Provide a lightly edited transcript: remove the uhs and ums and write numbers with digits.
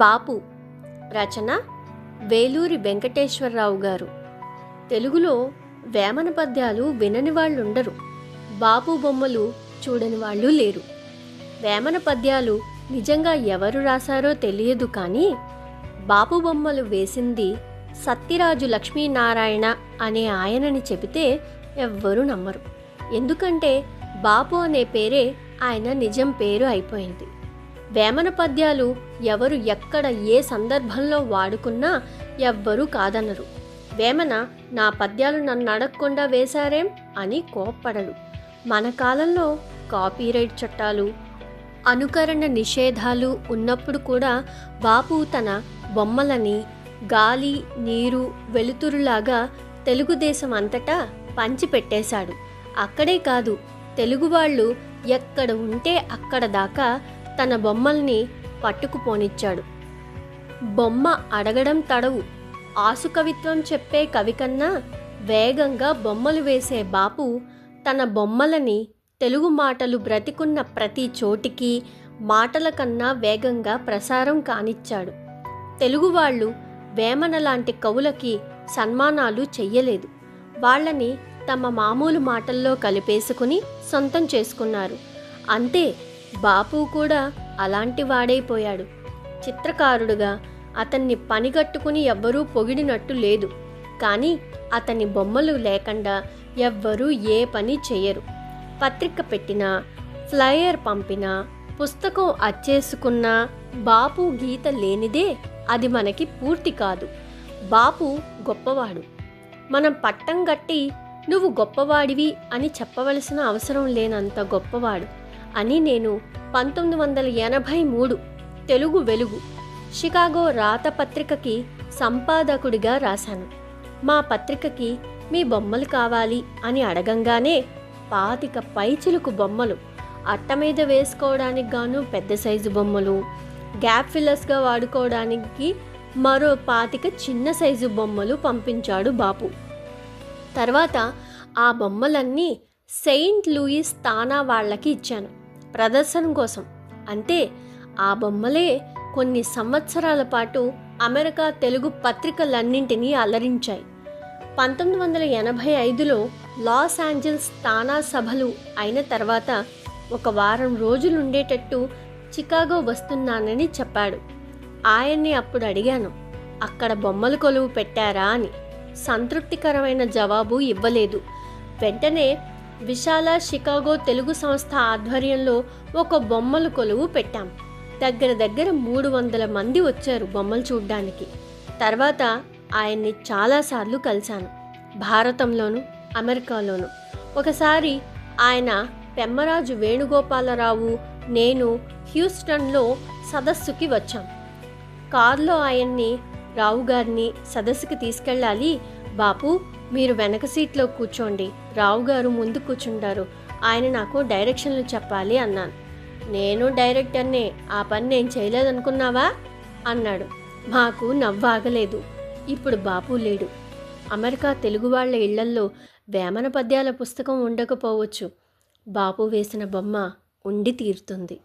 బాపు రచన వేలూరి వెంకటేశ్వరరావు గారు. తెలుగులో వేమన పద్యాలు వినని వాళ్ళుండరు, బాపు బొమ్మలు చూడని వాళ్ళు లేరు. వేమన పద్యాలు నిజంగా ఎవరు రాశారో తెలియదు, కానీ బాపు బొమ్మలు వేసింది సత్యరాజు లక్ష్మీనారాయణ అనే ఆయనని చెబితే ఎవ్వరూ నమ్మరు. ఎందుకంటే బాపు అనే పేరే ఆయన నిజం పేరు అయిపోయింది. వేమన పద్యాలు ఎవరు ఎక్కడ ఏ సందర్భంలో వాడుకున్నా ఎవ్వరూ కాదనరు. వేమన నా పద్యాలు నన్ను అడగకుండా వేశారేం అని కోప్పడడు. మన కాలంలో కాపీరైట్ చట్టాలు, అనుకరణ నిషేధాలు ఉన్నప్పుడు కూడా బాపు తన బొమ్మలని గాలి, నీరు, వెలుతురులాగా తెలుగుదేశం అంతటా పంచిపెట్టేశాడు. అక్కడే కాదు, తెలుగువాళ్ళు ఎక్కడ ఉంటే అక్కడ దాకా తన బొమ్మల్ని పట్టుకుపోనిచ్చాడు. బొమ్మ అడగడం తడవు, ఆసుకవిత్వం చెప్పే కవి కన్నా వేగంగా బొమ్మలు వేసే బాపు తన బొమ్మలని తెలుగు మాటలు బ్రతికున్న ప్రతి చోటికి మాటల కన్నా వేగంగా ప్రసారం కానిచ్చాడు. తెలుగువాళ్ళు వేమన లాంటి కవులకి సన్మానాలు చెయ్యలేదు. వాళ్ళని తమ మామూలు మాటల్లో కలిపేసుకుని సొంతం చేసుకున్నారు. అంతే, బాపు కూడా అలాంటి వాడైపోయాడు. చిత్రకారుడుగా అతన్ని పనిగట్టుకుని ఎవ్వరూ పొగిడినట్టు లేదు, కానీ అతని బొమ్మలు లేకుండా ఎవ్వరూ ఏ పని చెయ్యరు. పత్రిక పెట్టినా, ఫ్లయర్ పంపినా, పుస్తకం అచ్చేసుకున్నా బాపు గీత లేనిదే అది మనకి పూర్తి కాదు. బాపు గొప్పవాడు. మనం పట్టం గట్టి నువ్వు గొప్పవాడివి అని చెప్పవలసిన అవసరం లేనంత గొప్పవాడు అని నేను 1983 తెలుగు వెలుగు షికాగో రాత పత్రికకి సంపాదకుడిగా రాశాను. మా పత్రికకి మీ బొమ్మలు కావాలి అని అడగంగానే 25 పైచిలుకు బొమ్మలు, అట్ట మీద వేసుకోవడానికి గాను పెద్ద సైజు బొమ్మలు, గ్యాప్ ఫిల్లర్స్గా వాడుకోవడానికి మరో 25 చిన్న సైజు బొమ్మలు పంపించాడు బాపు. తర్వాత ఆ బొమ్మలన్నీ సెయింట్ లూయిస్ తానా వాళ్ళకి ఇచ్చాను ప్రదర్శన కోసం. అంతే, ఆ బొమ్మలే కొన్ని సంవత్సరాల పాటు అమెరికా తెలుగు పత్రికలన్నింటినీ అలరించాయి. 1985లో లాస్ ఏంజల్స్ తానా సభలు అయిన తర్వాత ఒక వారం రోజులుండేటట్టు చికాగో వస్తున్నానని చెప్పాడు. ఆయన్ని అప్పుడు అడిగాను, అక్కడ బొమ్మలు కొలువు పెట్టారా అని. సంతృప్తికరమైన జవాబు ఇవ్వలేదు. వెంటనే విశాల షికాగో తెలుగు సంస్థ ఆధ్వర్యంలో ఒక బొమ్మలు కొలువు పెట్టాం. దగ్గర 300 మంది వచ్చారు బొమ్మలు చూడ్డానికి. తర్వాత ఆయన్ని చాలాసార్లు కలిశాను, భారతంలోను అమెరికాలోను. ఒకసారి ఆయన పెమ్మరాజు వేణుగోపాలరావు, నేను హ్యూస్టన్లో సదస్సుకి వచ్చాం. కారులో ఆయన్ని, రావు గారిని సదస్సుకి తీసుకెళ్ళాలి. బాపు, మీరు వెనక సీట్లో కూర్చోండి, రావు గారు ముందు కూర్చుంటారు, ఆయన నాకు డైరెక్షన్లు చెప్పాలి అన్నాను. నేను డైరెక్టర్నే, ఆ పని నేను చేయలేదనుకున్నావా అన్నాడు. మాకు నవ్వాగలేదు. ఇప్పుడు బాపు లేడు. అమెరికా తెలుగు వాళ్ళ ఇళ్లల్లో వేమన పద్యాల పుస్తకం ఉండకపోవచ్చు, బాపు వేసిన బొమ్మ ఉండి తీరుతుంది.